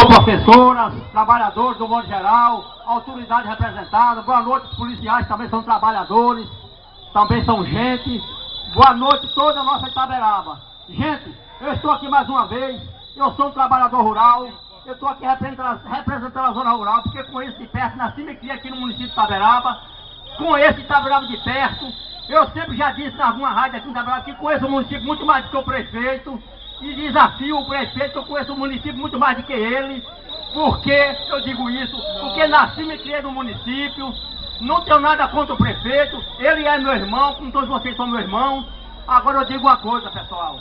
professoras, trabalhadores do modo geral, autoridade representada, boa noite, os policiais também são trabalhadores, também são gente, boa noite toda a nossa Itaberaba. Gente, eu estou aqui mais uma vez, eu sou um trabalhador rural, eu estou aqui representando a zona rural, porque conheço de perto, nasci e me criei aqui no município de Itaberaba, conheço Itaberaba de perto, eu sempre já disse em alguma rádio aqui em Itaberaba que conheço o município muito mais do que o prefeito, e desafio o prefeito, que eu conheço o município muito mais do que ele. Por que eu digo isso? Porque nasci e me criei no município, não tenho nada contra o prefeito, ele é meu irmão, como todos vocês são meu irmão. Agora eu digo uma coisa, pessoal,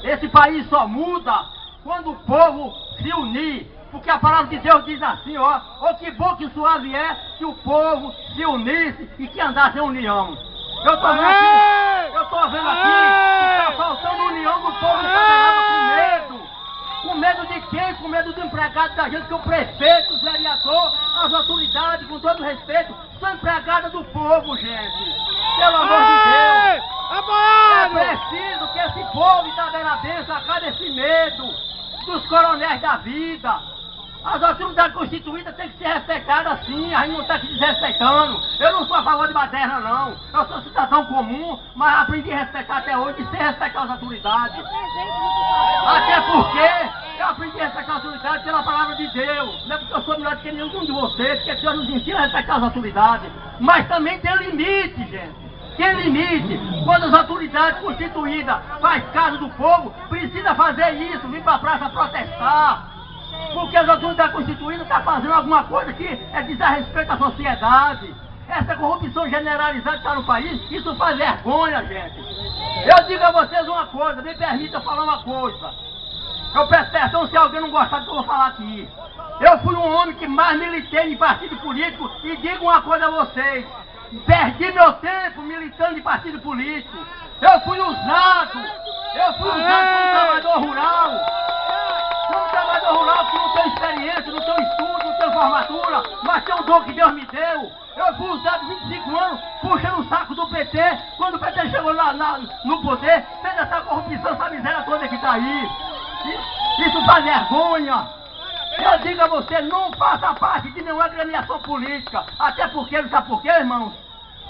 esse país só muda quando o povo se unir, porque a palavra de Deus diz assim, ó, que bom que suave é que o povo se unisse e que andasse em união. Eu tô vendo aqui que está faltando união do povo de Itaberaba com medo. Com medo de quem? Com medo do empregado da gente, que o prefeito, o vereador, as autoridades, com todo respeito, são empregadas do povo, gente. Pelo amor de Deus. É preciso que esse povo itaberabense acabe esse medo dos coronéis da vida. As autoridades constituídas têm que ser respeitadas sim, a gente não está se desrespeitando. Eu não sou a favor de baderna não, eu sou cidadão comum, mas aprendi a respeitar até hoje e sem respeitar as autoridades. Até porque eu aprendi a respeitar as autoridades pela palavra de Deus. Não é porque eu sou melhor do que nenhum de vocês, porque Deus nos ensina a respeitar as autoridades. Mas também tem limite, gente. Tem limite. Quando as autoridades constituídas fazem caso do povo, precisa fazer isso, vir para a praça protestar. Porque as autoridades constituídas estão fazendo alguma coisa que é desrespeito à sociedade. Essa corrupção generalizada que está no país, isso faz vergonha, gente. Eu digo a vocês uma coisa, me permita falar uma coisa. Eu peço perdão se alguém não gostar do que eu vou falar aqui. Eu fui um homem que mais militei em partido político e digo uma coisa a vocês. Perdi meu tempo militando em partido político. Eu fui usado como trabalhador rural. Como trabalhador rural que não tem experiência, não tem estudo, não tem formatura, mas tem um dom que Deus me deu. Eu fui usado 25 anos puxando o saco do PT, quando o PT chegou no poder, fez essa corrupção, essa miséria toda que está aí. Isso faz vergonha. Eu digo a você, não faça parte de nenhuma agremiação política. Até porque, sabe por quê, irmãos?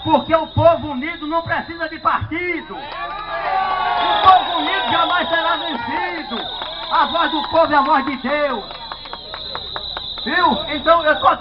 Porque o povo unido não precisa de partido. O povo unido jamais será vencido. A voz do povo é a voz de Deus. Viu? Então eu tô